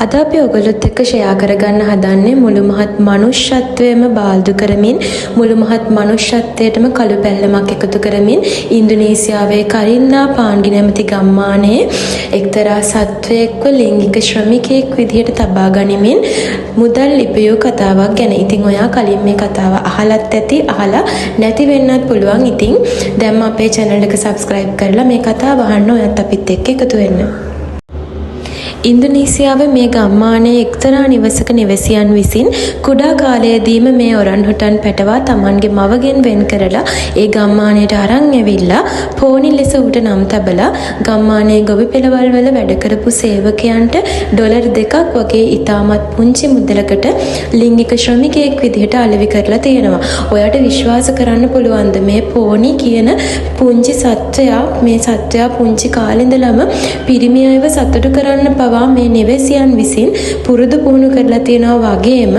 අද අපි ඔයගොල්ලොත් එක්ක ෂෙයා කරගන්න හදන්නේ මුළු මහත් මනුෂ්‍යත්වයේම බාල්දු කරමින් මුළු මහත් මනුෂ්‍යත්වයටම කළු පැල්ලමක් එකතු කරමින් ඉන්දුනීසියාවේ කරින්නා පාන්ඩි නැමැති ගම්මානයේ එක්තරා සත්වයෙක්ව ලිංගික ශ්‍රමිකයෙක් විදිහට තබා ගනිමින් මුදල් ඉපයූ කතාවක් ගැන. ඉතින් ඔයා කලින් මේ කතාව අහලත් ඇති, අහලා නැති වෙන්නත් පුළුවන්. ඉතින් දැන් අපේ channel එක subscribe කරලා මේ කතාව අහන්න ඔයත් අපිත් එක්ක එකතු වෙන්න. ඉන්දුනීසියාවේ මේ ගම්මානයේ එක්තරා නිවසක නිවසියන් විසින් කුඩා කාලයේදීම මේ ඔරන්හුටන් පැටවා තමන්ගේ මවගෙන් වෙන් කරලා ඒ ගම්මානයට අරන් ඇවිල්ලා පෝනි ලෙස ඌට නම් තබලා ගම්මානයේ ගොවි පෙළවල් වල වැඩ කරපු සේවකයන්ට ඩොලර් 2ක් වගේ ඉතාමත් පුංචි මුදලකට ලිංගික ශ්‍රමිකයෙක් විදිහට අලෙවි කරලා තියෙනවා. ඔයාට විශ්වාස කරන්න පුළුවන්ද මේ පෝනි කියන පුංචි සත්වයා පුංචි කාලේ ඉඳලම පිරිමි අයව සතුටු කරන්න මේ නිවසියන් විසින් පුරුදු පුහුණු කරලා තියෙනවා වගේම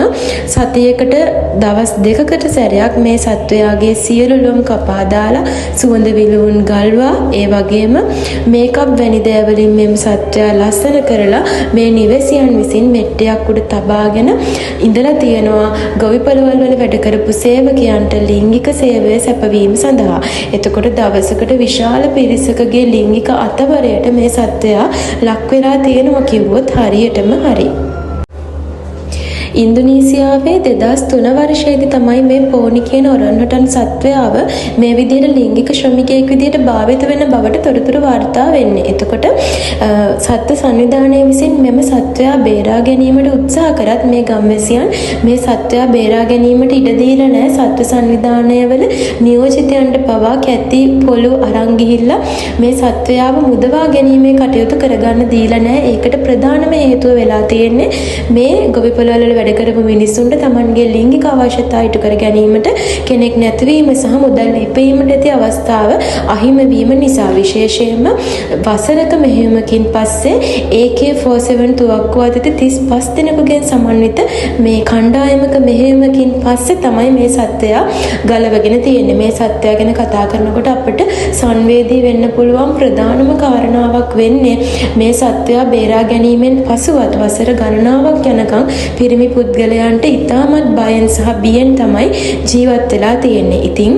සතියකට දවස් 2කට සැරයක් මේ සත්වයාගේ සියලු ලොම් කපා දාලා සුවඳ විලවුන් ගල්වා ඒ වගේම මේකප් වැනි දේවලින් මේ සත්වයා ලස්සන කරලා මේ නිවසියන් විසින් මෙට්ටයක් උඩ තබාගෙන ඉඳලා තියෙනවා ගොවිපළවල් වල වැඩ කරපු සේවකයන්ට ලිංගික සේවය සැපවීම සඳහා. එතකොට දවසකට විශාල පිරිසකගේ ලිංගික අතවරයට මේ සත්වයා ලක් වෙලා තියෙනවා කිව්වොත් හරියටම හරි. ඉන්දුනීසියාවේ 2003 වර්ෂයේදී තමයි මේ පෝනි කියන ඔරන්හුටන් සත්වයාව මේ විදිහට ලිංගික ශ්‍රමිකයෙක් විදිහට භාවිත වෙන බවට තොරතුරු වාර්තා වෙන්නේ. එතකොට සත්ත්ව සංවිධානය විසින් මෙම සත්වයා බේරා ගැනීමට උත්සාහ කරත් මේ ගම්වැසියන් මේ සත්වයා බේරා ගැනීමට ඉඩ දීලා නැහැ. සත්ත්ව සංවිධානයවල නියෝජිතයන්ට පවා කැති පොළු අරන් ගිහිල්ලා මේ සත්වයාව මුදවා ගැනීමේ කටයුතු කරගන්න දීලා නැහැ. ඒකට ප්‍රධානම හේතුව වෙලා තියෙන්නේ මේ ගොවිපළවල වැඩ කරපු මිනිස්සුන්ට තමන්ගේ ලිංගික අවශ්‍යතා ඉටු කර ගැනීමට කෙනෙක් නැතිවීම සහ මුදල් ඉපයීමට ඇති අවස්ථාව අහිමි වීම නිසා. විශේෂයෙන්ම වසරක මෙහෙයුමකින් පස්සේ AK-47 තුවක්කුව අතට 35 දෙනෙකුගෙන් සමන්විත මේ කණ්ඩායමක මෙහෙයුමකින් පස්සේ තමයි මේ සත්වයා ගලවගෙන තියෙන්නේ. මේ සත්වයා ගැන කතා කරනකොට අපිට සංවේදී වෙන්න පුළුවන් ප්‍රධානම කාරණාවක් වෙන්නේ මේ සත්වයා බේරා ගැනීමෙන් පසුවත් වසර ගණනාවක් යනකම් පිරිමි පුද්ගලයන්ට ඉතාමත් බයෙන් සහ බියෙන් තමයි ජීවත් වෙලා තියෙන්නේ. ඉතින්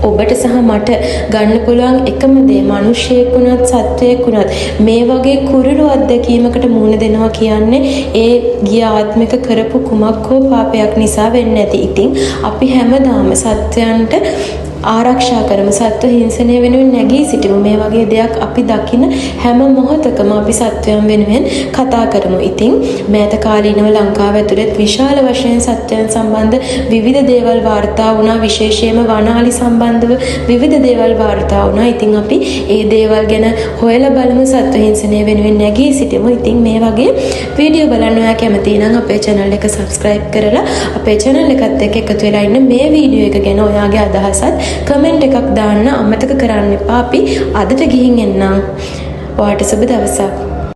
ඔබට සහ මට ගන්න පුළුවන් එකම දේ මිනිහෙක් වුණත් සත්වයෙක් වුණත් මේ වගේ කුරුළු අත්දැකීමකට මුහුණ දෙනවා කියන්නේ ඒ ගිය ආත්මික කරපු කුමක් හෝ පාපයක් නිසා වෙන්නේ නැති. ඉතින් අපි හැමදාම සත්වයන්ට ආරක්ෂා කරමු. සත්ව හිංසනය වෙනුවෙන් නැගී සිටිමු. මේ වගේ දෙයක් අපි දකින හැම මොහොතකම අපි සත්වයන් වෙනුවෙන් කතා කරමු. ඉතින් මෑත කාලීනව ලංකාව ඇතුළත විශාල වශයෙන් සත්වයන් සම්බන්ධ විවිධ දේවල් වාර්තා වුණා. විශේෂයෙන්ම වනාලි සම්බන්ධව විවිධ දේවල් වාර්තා වුණා. ඉතින් අපි ඒ දේවල් ගැන හොයලා බලමු. සත්ව හිංසනය වෙනුවෙන් නැගී සිටිමු. ඉතින් මේ වගේ වීඩියෝ බලන්න ඔයා කැමති නම් අපේ channel එක subscribe කරලා අපේ channel එකත් එක්ක එකතු වෙලා ඉන්න. මේ වීඩියෝ එක ගැන ඔයාගේ අදහසත් කමෙන්ට් එකක් දාන්න අමතක කරන්න එපා. අපි අදට ගිහින් එන්නම්. ඔයාට සුබ දවසක්.